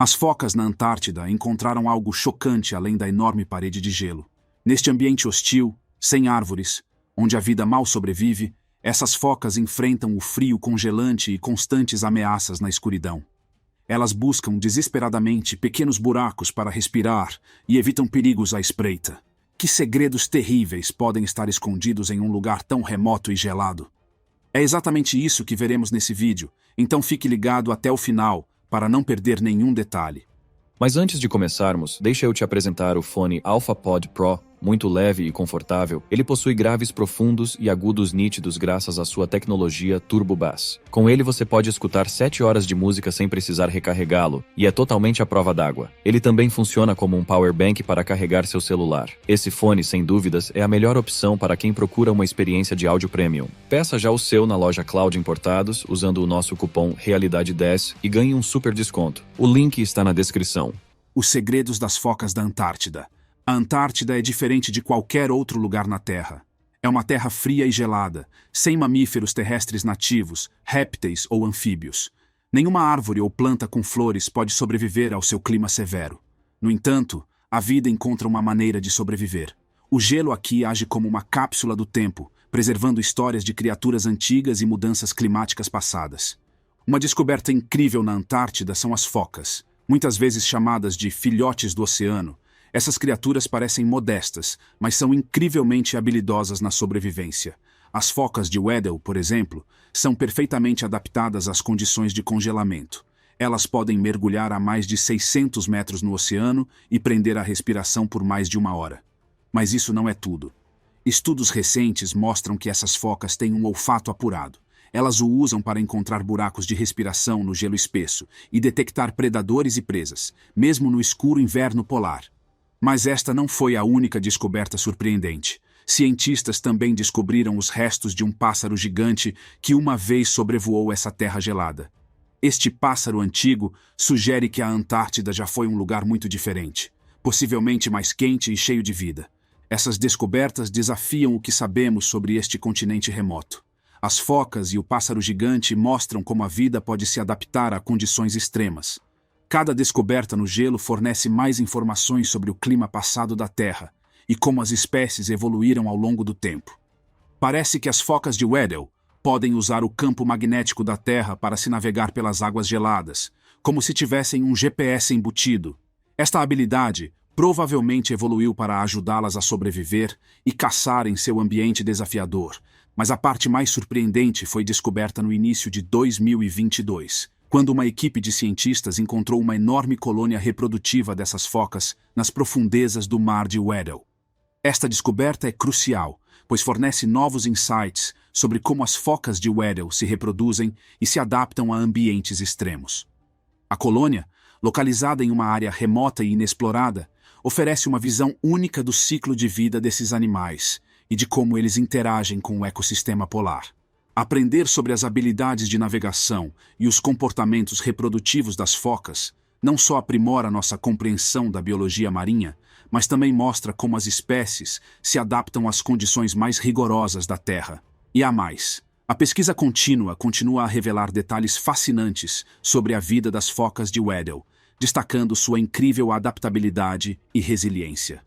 As focas na Antártida encontraram algo chocante além da enorme parede de gelo. Neste ambiente hostil, sem árvores, onde a vida mal sobrevive, essas focas enfrentam o frio congelante e constantes ameaças na escuridão. Elas buscam desesperadamente pequenos buracos para respirar e evitam perigos à espreita. Que segredos terríveis podem estar escondidos em um lugar tão remoto e gelado? É exatamente isso que veremos nesse vídeo, então fique ligado até o final para não perder nenhum detalhe. Mas antes de começarmos, deixa eu te apresentar o fone AlphaPod Pro. Muito leve e confortável, ele possui graves profundos e agudos nítidos graças à sua tecnologia Turbo Bass. Com ele você pode escutar 7 horas de música sem precisar recarregá-lo, e é totalmente à prova d'água. Ele também funciona como um power bank para carregar seu celular. Esse fone, sem dúvidas, é a melhor opção para quem procura uma experiência de áudio premium. Peça já o seu na loja Cloud Importados, usando o nosso cupom Realidade10 e ganhe um super desconto. O link está na descrição. Os segredos das focas da Antártida. A Antártida é diferente de qualquer outro lugar na Terra. É uma terra fria e gelada, sem mamíferos terrestres nativos, répteis ou anfíbios. Nenhuma árvore ou planta com flores pode sobreviver ao seu clima severo. No entanto, a vida encontra uma maneira de sobreviver. O gelo aqui age como uma cápsula do tempo, preservando histórias de criaturas antigas e mudanças climáticas passadas. Uma descoberta incrível na Antártida são as focas, muitas vezes chamadas de filhotes do oceano. Essas criaturas parecem modestas, mas são incrivelmente habilidosas na sobrevivência. As focas de Weddell, por exemplo, são perfeitamente adaptadas às condições de congelamento. Elas podem mergulhar a mais de 600 metros no oceano e prender a respiração por mais de 1 hora. Mas isso não é tudo. Estudos recentes mostram que essas focas têm um olfato apurado. Elas o usam para encontrar buracos de respiração no gelo espesso e detectar predadores e presas, mesmo no escuro inverno polar. Mas esta não foi a única descoberta surpreendente. Cientistas também descobriram os restos de um pássaro gigante que uma vez sobrevoou essa terra gelada. Este pássaro antigo sugere que a Antártida já foi um lugar muito diferente, possivelmente mais quente e cheio de vida. Essas descobertas desafiam o que sabemos sobre este continente remoto. As focas e o pássaro gigante mostram como a vida pode se adaptar a condições extremas. Cada descoberta no gelo fornece mais informações sobre o clima passado da Terra e como as espécies evoluíram ao longo do tempo. Parece que as focas de Weddell podem usar o campo magnético da Terra para se navegar pelas águas geladas, como se tivessem um GPS embutido. Esta habilidade provavelmente evoluiu para ajudá-las a sobreviver e caçar em seu ambiente desafiador, mas a parte mais surpreendente foi descoberta no início de 2022. Quando uma equipe de cientistas encontrou uma enorme colônia reprodutiva dessas focas nas profundezas do mar de Weddell. Esta descoberta é crucial, pois fornece novos insights sobre como as focas de Weddell se reproduzem e se adaptam a ambientes extremos. A colônia, localizada em uma área remota e inexplorada, oferece uma visão única do ciclo de vida desses animais e de como eles interagem com o ecossistema polar. Aprender sobre as habilidades de navegação e os comportamentos reprodutivos das focas não só aprimora nossa compreensão da biologia marinha, mas também mostra como as espécies se adaptam às condições mais rigorosas da Terra. E há mais. A pesquisa contínua continua a revelar detalhes fascinantes sobre a vida das focas de Weddell, destacando sua incrível adaptabilidade e resiliência.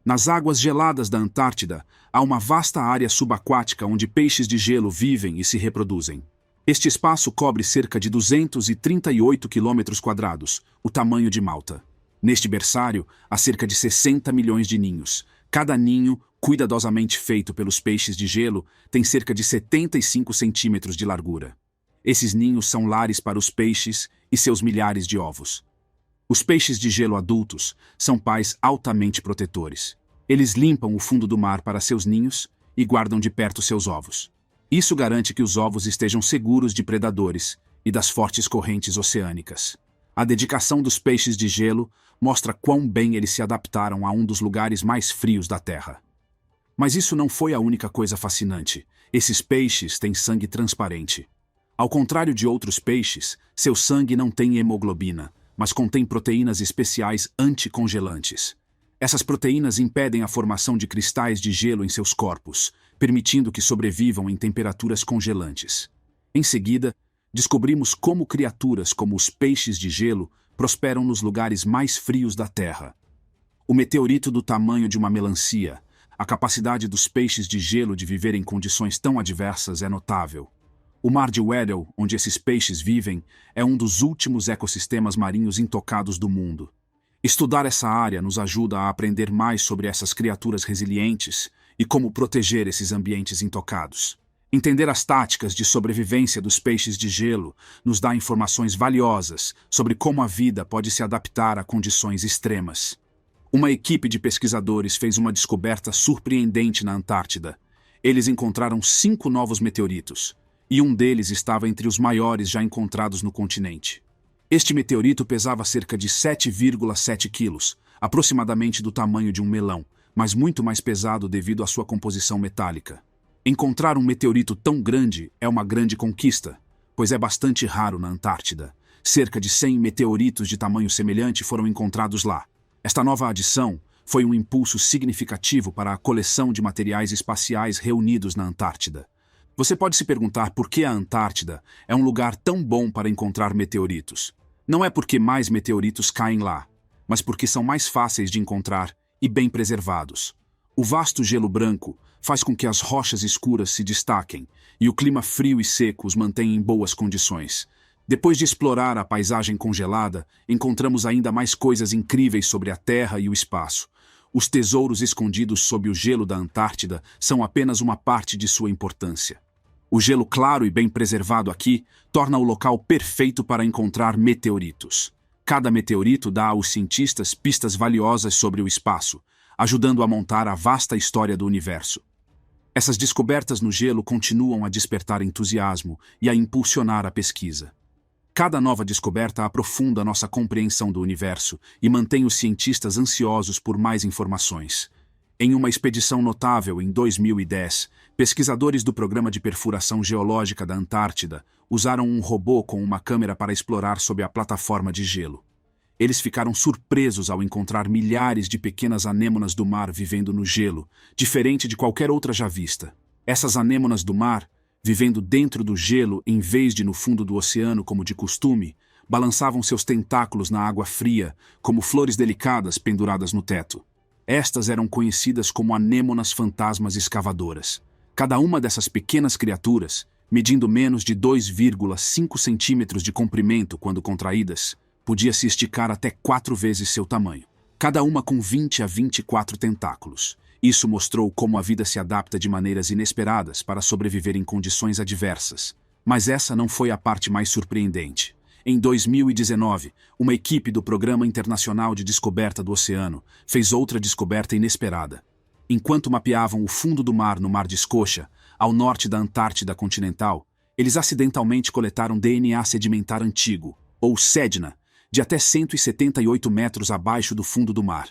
Nas águas geladas da Antártida, há uma vasta área subaquática onde peixes de gelo vivem e se reproduzem. Este espaço cobre cerca de 238 km², o tamanho de Malta. Neste berçário, há cerca de 60 milhões de ninhos. Cada ninho, cuidadosamente feito pelos peixes de gelo, tem cerca de 75 centímetros de largura. Esses ninhos são lares para os peixes e seus milhares de ovos. Os peixes de gelo adultos são pais altamente protetores. Eles limpam o fundo do mar para seus ninhos e guardam de perto seus ovos. Isso garante que os ovos estejam seguros de predadores e das fortes correntes oceânicas. A dedicação dos peixes de gelo mostra quão bem eles se adaptaram a um dos lugares mais frios da Terra. Mas isso não foi a única coisa fascinante. Esses peixes têm sangue transparente. Ao contrário de outros peixes, seu sangue não tem hemoglobina, mas contém proteínas especiais anticongelantes. Essas proteínas impedem a formação de cristais de gelo em seus corpos, permitindo que sobrevivam em temperaturas congelantes. Em seguida, descobrimos como criaturas como os peixes de gelo prosperam nos lugares mais frios da Terra. O meteorito do tamanho de uma melancia, a capacidade dos peixes de gelo de viver em condições tão adversas é notável. O mar de Weddell, onde esses peixes vivem, é um dos últimos ecossistemas marinhos intocados do mundo. Estudar essa área nos ajuda a aprender mais sobre essas criaturas resilientes e como proteger esses ambientes intocados. Entender as táticas de sobrevivência dos peixes de gelo nos dá informações valiosas sobre como a vida pode se adaptar a condições extremas. Uma equipe de pesquisadores fez uma descoberta surpreendente na Antártida. Eles encontraram 5 novos meteoritos, e um deles estava entre os maiores já encontrados no continente. Este meteorito pesava cerca de 7,7 quilos, aproximadamente do tamanho de um melão, mas muito mais pesado devido à sua composição metálica. Encontrar um meteorito tão grande é uma grande conquista, pois é bastante raro na Antártida. Cerca de 100 meteoritos de tamanho semelhante foram encontrados lá. Esta nova adição foi um impulso significativo para a coleção de materiais espaciais reunidos na Antártida. Você pode se perguntar por que a Antártida é um lugar tão bom para encontrar meteoritos. Não é porque mais meteoritos caem lá, mas porque são mais fáceis de encontrar e bem preservados. O vasto gelo branco faz com que as rochas escuras se destaquem e o clima frio e seco os mantenha em boas condições. Depois de explorar a paisagem congelada, encontramos ainda mais coisas incríveis sobre a Terra e o espaço. Os tesouros escondidos sob o gelo da Antártida são apenas uma parte de sua importância. O gelo claro e bem preservado aqui torna o local perfeito para encontrar meteoritos. Cada meteorito dá aos cientistas pistas valiosas sobre o espaço, ajudando a montar a vasta história do universo. Essas descobertas no gelo continuam a despertar entusiasmo e a impulsionar a pesquisa. Cada nova descoberta aprofunda nossa compreensão do universo e mantém os cientistas ansiosos por mais informações. Em uma expedição notável em 2010, pesquisadores do Programa de Perfuração Geológica da Antártida usaram um robô com uma câmera para explorar sob a plataforma de gelo. Eles ficaram surpresos ao encontrar milhares de pequenas anêmonas do mar vivendo no gelo, diferente de qualquer outra já vista. Essas anêmonas do mar, vivendo dentro do gelo em vez de no fundo do oceano como de costume, balançavam seus tentáculos na água fria, como flores delicadas penduradas no teto. Estas eram conhecidas como anêmonas fantasmas escavadoras. Cada uma dessas pequenas criaturas, medindo menos de 2,5 centímetros de comprimento quando contraídas, podia se esticar até 4 vezes seu tamanho, cada uma com 20 a 24 tentáculos. Isso mostrou como a vida se adapta de maneiras inesperadas para sobreviver em condições adversas. Mas essa não foi a parte mais surpreendente. Em 2019, uma equipe do Programa Internacional de Descoberta do Oceano fez outra descoberta inesperada. Enquanto mapeavam o fundo do mar no Mar de Scotia, ao norte da Antártida continental, eles acidentalmente coletaram DNA sedimentar antigo, ou sedna, de até 178 metros abaixo do fundo do mar.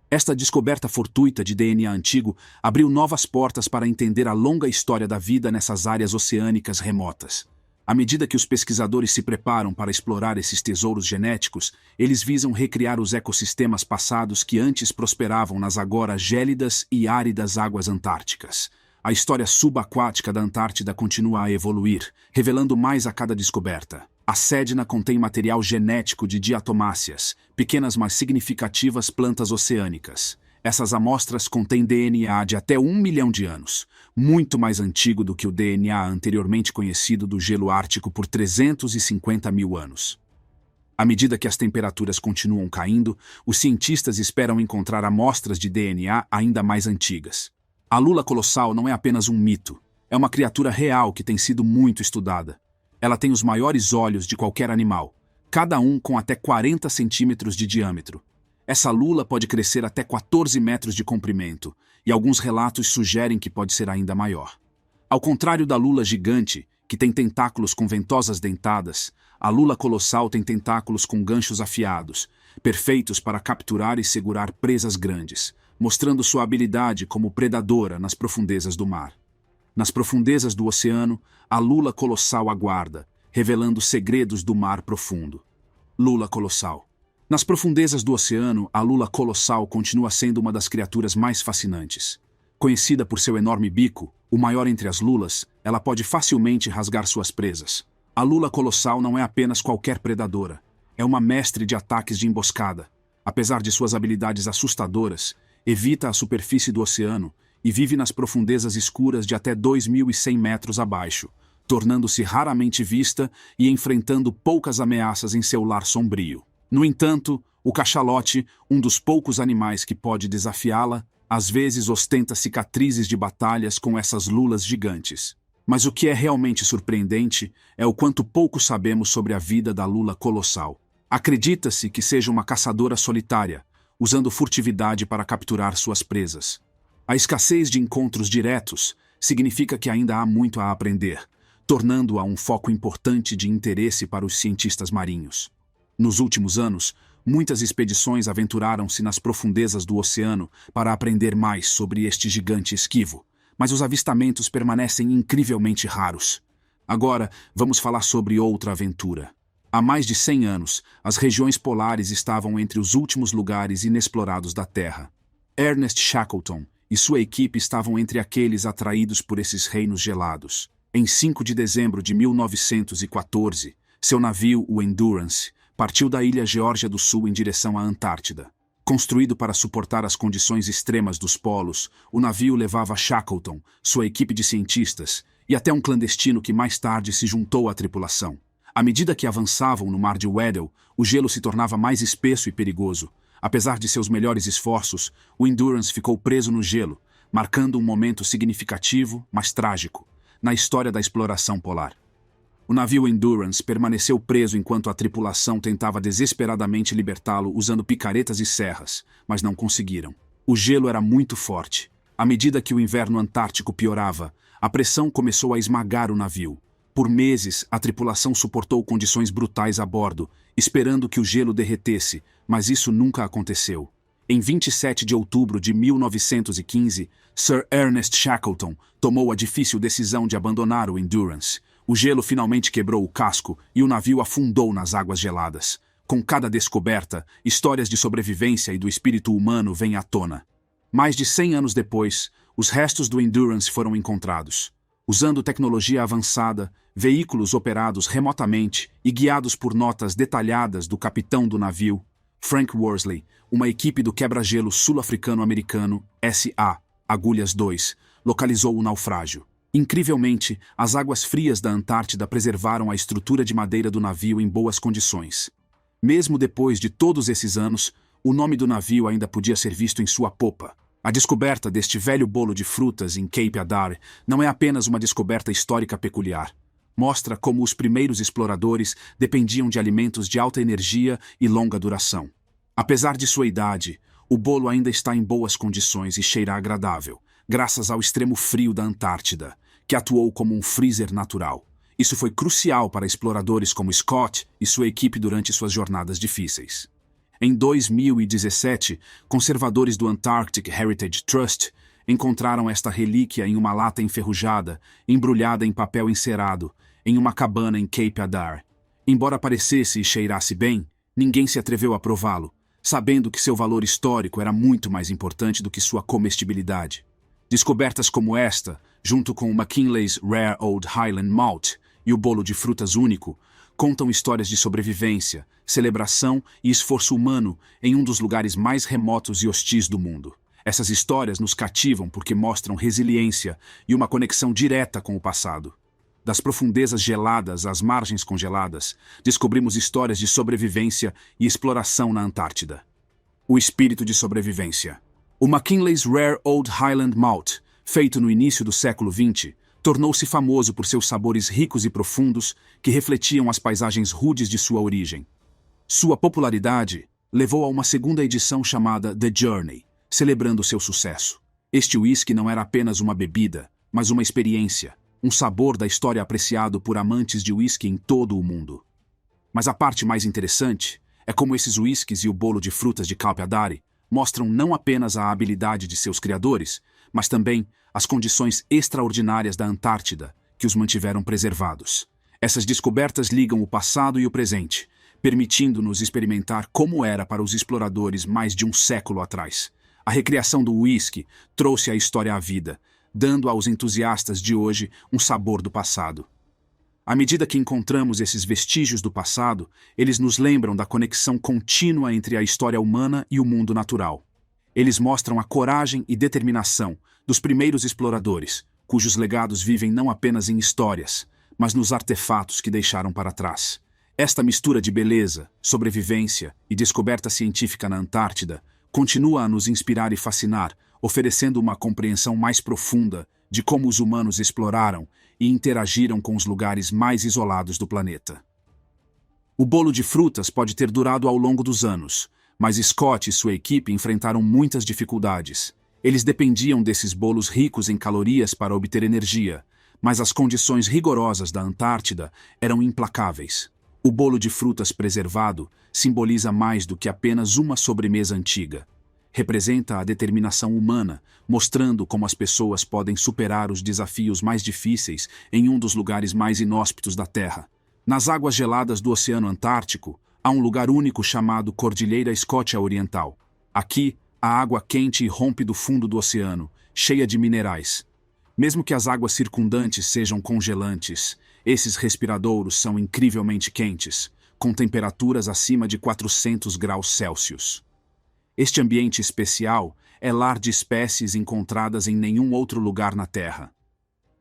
Esta descoberta fortuita de DNA antigo abriu novas portas para entender a longa história da vida nessas áreas oceânicas remotas. À medida que os pesquisadores se preparam para explorar esses tesouros genéticos, eles visam recriar os ecossistemas passados que antes prosperavam nas agora gélidas e áridas águas antárticas. A história subaquática da Antártida continua a evoluir, revelando mais a cada descoberta. A sedna contém material genético de diatomáceas, pequenas mas significativas plantas oceânicas. Essas amostras contêm DNA de até 1 milhão de anos, muito mais antigo do que o DNA anteriormente conhecido do gelo ártico por 350 mil anos. À medida que as temperaturas continuam caindo, os cientistas esperam encontrar amostras de DNA ainda mais antigas. A lula colossal não é apenas um mito, é uma criatura real que tem sido muito estudada. Ela tem os maiores olhos de qualquer animal, cada um com até 40 centímetros de diâmetro. Essa lula pode crescer até 14 metros de comprimento, e alguns relatos sugerem que pode ser ainda maior. Ao contrário da lula gigante, que tem tentáculos com ventosas dentadas, a lula colossal tem tentáculos com ganchos afiados, perfeitos para capturar e segurar presas grandes, mostrando sua habilidade como predadora nas profundezas do mar. Nas profundezas do oceano, a lula colossal aguarda, revelando segredos do mar profundo. Lula colossal. Nas profundezas do oceano, a lula colossal continua sendo uma das criaturas mais fascinantes. Conhecida por seu enorme bico, o maior entre as lulas, ela pode facilmente rasgar suas presas. A lula colossal não é apenas qualquer predadora. é uma mestre de ataques de emboscada. Apesar de suas habilidades assustadoras, evita a superfície do oceano e vive nas profundezas escuras de até 2.100 metros abaixo, tornando-se raramente vista e enfrentando poucas ameaças em seu lar sombrio. No entanto, o cachalote, um dos poucos animais que pode desafiá-la, às vezes ostenta cicatrizes de batalhas com essas lulas gigantes. Mas o que é realmente surpreendente é o quanto pouco sabemos sobre a vida da lula colossal. Acredita-se que seja uma caçadora solitária, usando furtividade para capturar suas presas. A escassez de encontros diretos significa que ainda há muito a aprender, tornando-a um foco importante de interesse para os cientistas marinhos. Nos últimos anos, muitas expedições aventuraram-se nas profundezas do oceano para aprender mais sobre este gigante esquivo, mas os avistamentos permanecem incrivelmente raros. Agora, vamos falar sobre outra aventura. Há mais de 100 anos, as regiões polares estavam entre os últimos lugares inexplorados da Terra. Ernest Shackleton e sua equipe estavam entre aqueles atraídos por esses reinos gelados. Em 5 de dezembro de 1914, seu navio, o Endurance, partiu da ilha Geórgia do Sul em direção à Antártida. Construído para suportar as condições extremas dos polos, o navio levava Shackleton, sua equipe de cientistas, e até um clandestino que mais tarde se juntou à tripulação. À medida que avançavam no mar de Weddell, o gelo se tornava mais espesso e perigoso. Apesar de seus melhores esforços, o Endurance ficou preso no gelo, marcando um momento significativo, mas trágico, na história da exploração polar. O navio Endurance permaneceu preso enquanto a tripulação tentava desesperadamente libertá-lo usando picaretas e serras, mas não conseguiram. O gelo era muito forte. À medida que o inverno antártico piorava, a pressão começou a esmagar o navio. Por meses, a tripulação suportou condições brutais a bordo, esperando que o gelo derretesse, mas isso nunca aconteceu. Em 27 de outubro de 1915, Sir Ernest Shackleton tomou a difícil decisão de abandonar o Endurance. O gelo finalmente quebrou o casco e o navio afundou nas águas geladas. Com cada descoberta, histórias de sobrevivência e do espírito humano vêm à tona. Mais de 100 anos depois, os restos do Endurance foram encontrados. Usando tecnologia avançada, veículos operados remotamente e guiados por notas detalhadas do capitão do navio, Frank Worsley, uma equipe do quebra-gelo sul-africano-americano, SA, Agulhas 2, localizou o naufrágio. Incrivelmente, as águas frias da Antártida preservaram a estrutura de madeira do navio em boas condições. Mesmo depois de todos esses anos, o nome do navio ainda podia ser visto em sua popa. A descoberta deste velho bolo de frutas em Cape Adare não é apenas uma descoberta histórica peculiar. Mostra como os primeiros exploradores dependiam de alimentos de alta energia e longa duração. Apesar de sua idade, o bolo ainda está em boas condições e cheira agradável, graças ao extremo frio da Antártida, que atuou como um freezer natural. Isso foi crucial para exploradores como Scott e sua equipe durante suas jornadas difíceis. Em 2017, conservadores do Antarctic Heritage Trust encontraram esta relíquia em uma lata enferrujada, embrulhada em papel encerado, em uma cabana em Cape Adare. Embora parecesse e cheirasse bem, ninguém se atreveu a prová-lo, sabendo que seu valor histórico era muito mais importante do que sua comestibilidade. Descobertas como esta, junto com o McKinley's Rare Old Highland Malt e o bolo de frutas único, contam histórias de sobrevivência, celebração e esforço humano em um dos lugares mais remotos e hostis do mundo. Essas histórias nos cativam porque mostram resiliência e uma conexão direta com o passado. Das profundezas geladas às margens congeladas, descobrimos histórias de sobrevivência e exploração na Antártida. O espírito de sobrevivência. O McKinley's Rare Old Highland Malt, feito no início do século XX, tornou-se famoso por seus sabores ricos e profundos que refletiam as paisagens rudes de sua origem. Sua popularidade levou a uma segunda edição chamada The Journey, celebrando seu sucesso. Este uísque não era apenas uma bebida, mas uma experiência, um sabor da história apreciado por amantes de uísque em todo o mundo. Mas a parte mais interessante é como esses uísques e o bolo de frutas de Cape Adare mostram não apenas a habilidade de seus criadores, mas também as condições extraordinárias da Antártida que os mantiveram preservados. Essas descobertas ligam o passado e o presente, permitindo-nos experimentar como era para os exploradores mais de um século atrás. A recriação do uísque trouxe a história à vida, dando aos entusiastas de hoje um sabor do passado. À medida que encontramos esses vestígios do passado, eles nos lembram da conexão contínua entre a história humana e o mundo natural. Eles mostram a coragem e determinação dos primeiros exploradores, cujos legados vivem não apenas em histórias, mas nos artefatos que deixaram para trás. Esta mistura de beleza, sobrevivência e descoberta científica na Antártida continua a nos inspirar e fascinar, oferecendo uma compreensão mais profunda de como os humanos exploraram e interagiram com os lugares mais isolados do planeta. O bolo de frutas pode ter durado ao longo dos anos, mas Scott e sua equipe enfrentaram muitas dificuldades. Eles dependiam desses bolos ricos em calorias para obter energia, mas as condições rigorosas da Antártida eram implacáveis. O bolo de frutas preservado simboliza mais do que apenas uma sobremesa antiga. Representa a determinação humana, mostrando como as pessoas podem superar os desafios mais difíceis em um dos lugares mais inóspitos da Terra. Nas águas geladas do Oceano Antártico, há um lugar único chamado Cordilheira Scotia Oriental. Aqui, a água quente irrompe do fundo do oceano, cheia de minerais. Mesmo que as águas circundantes sejam congelantes, esses respiradouros são incrivelmente quentes, com temperaturas acima de 400 graus Celsius. Este ambiente especial é lar de espécies encontradas em nenhum outro lugar na Terra.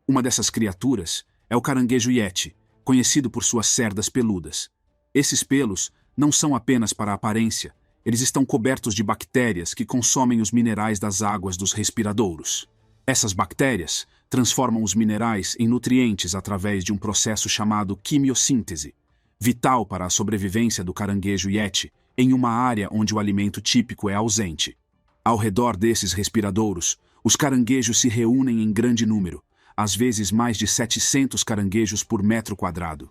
Uma dessas criaturas é o caranguejo yeti, conhecido por suas cerdas peludas. Esses pelos não são apenas para a aparência, eles estão cobertos de bactérias que consomem os minerais das águas dos respiradouros. Essas bactérias transformam os minerais em nutrientes através de um processo chamado quimiossíntese, vital para a sobrevivência do caranguejo yeti, em uma área onde o alimento típico é ausente. Ao redor desses respiradouros, os caranguejos se reúnem em grande número, às vezes mais de 700 caranguejos por metro quadrado.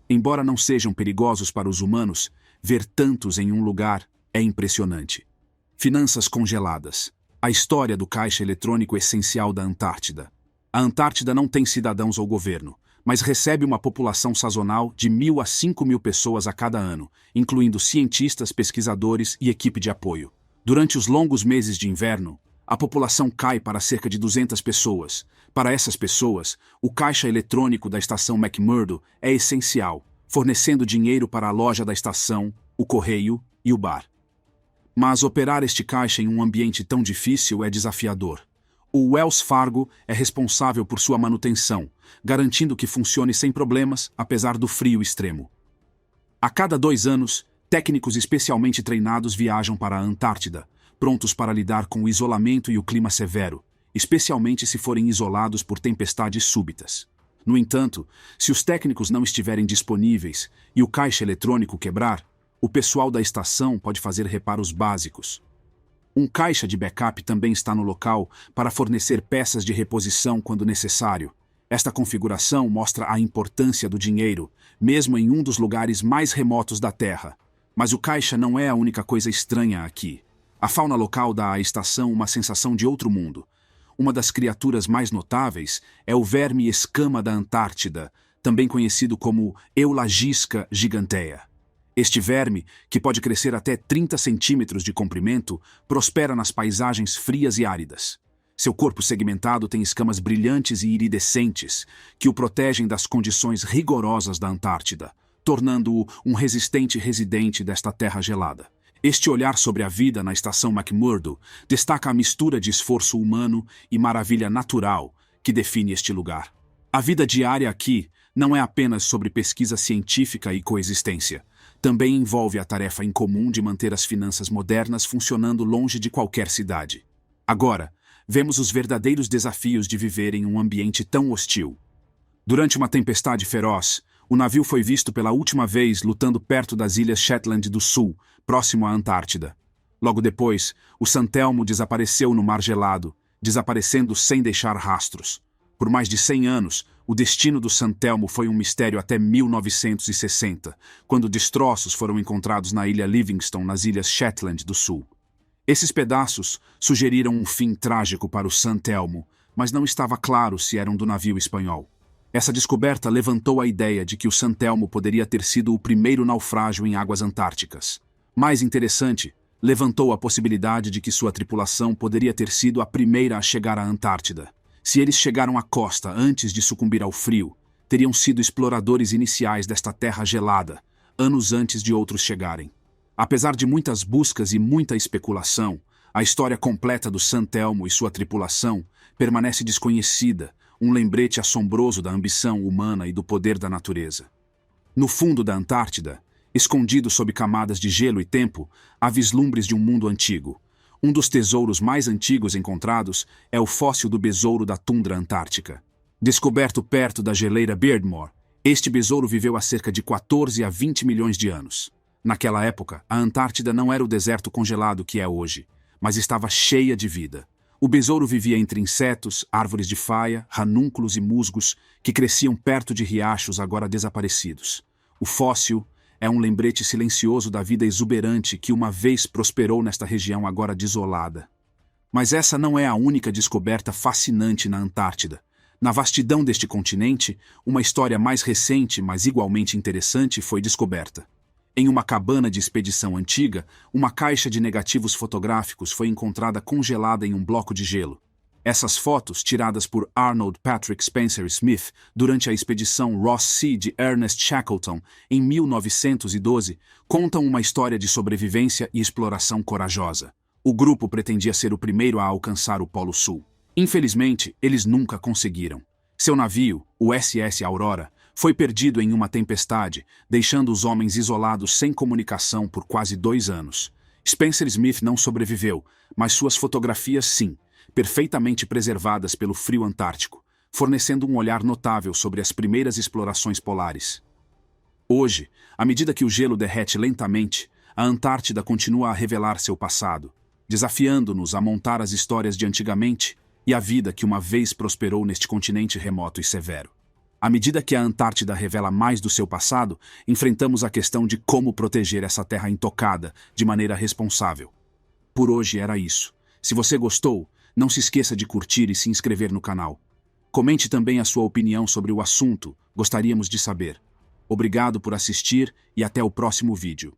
Embora não sejam perigosos para os humanos, ver tantos em um lugar é impressionante. Finanças congeladas. A história do caixa eletrônico essencial da Antártida. A Antártida não tem cidadãos ou governo, mas recebe uma população sazonal de 1.000 a 5.000 pessoas a cada ano, incluindo cientistas, pesquisadores e equipe de apoio. Durante os longos meses de inverno, a população cai para cerca de 200 pessoas. Para essas pessoas, o caixa eletrônico da estação McMurdo é essencial, fornecendo dinheiro para a loja da estação, o correio e o bar. Mas operar este caixa em um ambiente tão difícil é desafiador. O Wells Fargo é responsável por sua manutenção, garantindo que funcione sem problemas, apesar do frio extremo. A cada 2 anos, técnicos especialmente treinados viajam para a Antártida, prontos para lidar com o isolamento e o clima severo, especialmente se forem isolados por tempestades súbitas. No entanto, se os técnicos não estiverem disponíveis e o caixa eletrônico quebrar, o pessoal da estação pode fazer reparos básicos. Um caixa de backup também está no local para fornecer peças de reposição quando necessário. Esta configuração mostra a importância do dinheiro, mesmo em um dos lugares mais remotos da Terra. Mas o caixa não é a única coisa estranha aqui. A fauna local dá à estação uma sensação de outro mundo. Uma das criaturas mais notáveis é o verme escama da Antártida, também conhecido como Eulagisca gigantea. Este verme, que pode crescer até 30 centímetros de comprimento, prospera nas paisagens frias e áridas. Seu corpo segmentado tem escamas brilhantes e iridescentes, que o protegem das condições rigorosas da Antártida, tornando-o um resistente residente desta terra gelada. Este olhar sobre a vida na estação McMurdo destaca a mistura de esforço humano e maravilha natural que define este lugar. A vida diária aqui não é apenas sobre pesquisa científica e coexistência. Também envolve a tarefa incomum de manter as finanças modernas funcionando longe de qualquer cidade. Agora, vemos os verdadeiros desafios de viver em um ambiente tão hostil. Durante uma tempestade feroz, o navio foi visto pela última vez lutando perto das ilhas Shetland do Sul, próximo à Antártida. Logo depois, o San Telmo desapareceu no mar gelado, desaparecendo sem deixar rastros. Por mais de 100 anos, o destino do San Telmo foi um mistério até 1960, quando destroços foram encontrados na ilha Livingston, nas ilhas Shetland do Sul. Esses pedaços sugeriram um fim trágico para o San Telmo, mas não estava claro se eram do navio espanhol. Essa descoberta levantou a ideia de que o San Telmo poderia ter sido o primeiro naufrágio em águas antárticas. Mais interessante, levantou a possibilidade de que sua tripulação poderia ter sido a primeira a chegar à Antártida. Se eles chegaram à costa antes de sucumbir ao frio, teriam sido exploradores iniciais desta terra gelada, anos antes de outros chegarem. Apesar de muitas buscas e muita especulação, a história completa do San Telmo e sua tripulação permanece desconhecida, um lembrete assombroso da ambição humana e do poder da natureza. No fundo da Antártida, escondido sob camadas de gelo e tempo, há vislumbres de um mundo antigo. Um dos tesouros mais antigos encontrados é o fóssil do besouro da tundra antártica. Descoberto perto da geleira Beardmore, este besouro viveu há cerca de 14 a 20 milhões de anos. Naquela época, a Antártida não era o deserto congelado que é hoje, mas estava cheia de vida. O besouro vivia entre insetos, árvores de faia, ranúnculos e musgos que cresciam perto de riachos agora desaparecidos. O fóssil é um lembrete silencioso da vida exuberante que uma vez prosperou nesta região agora desolada. Mas essa não é a única descoberta fascinante na Antártida. Na vastidão deste continente, uma história mais recente, mas igualmente interessante, foi descoberta. Em uma cabana de expedição antiga, uma caixa de negativos fotográficos foi encontrada congelada em um bloco de gelo. Essas fotos, tiradas por Arnold Patrick Spencer Smith durante a expedição Ross Sea de Ernest Shackleton em 1912, contam uma história de sobrevivência e exploração corajosa. O grupo pretendia ser o primeiro a alcançar o Polo Sul. Infelizmente, eles nunca conseguiram. Seu navio, o SS Aurora, foi perdido em uma tempestade, deixando os homens isolados sem comunicação por quase 2 anos. Spencer Smith não sobreviveu, mas suas fotografias sim, perfeitamente preservadas pelo frio antártico, fornecendo um olhar notável sobre as primeiras explorações polares. Hoje, à medida que o gelo derrete lentamente, a Antártida continua a revelar seu passado, desafiando-nos a montar as histórias de antigamente e a vida que uma vez prosperou neste continente remoto e severo. À medida que a Antártida revela mais do seu passado, enfrentamos a questão de como proteger essa terra intocada de maneira responsável. Por hoje era isso. Se você gostou, não se esqueça de curtir e se inscrever no canal. Comente também a sua opinião sobre o assunto, gostaríamos de saber. Obrigado por assistir e até o próximo vídeo.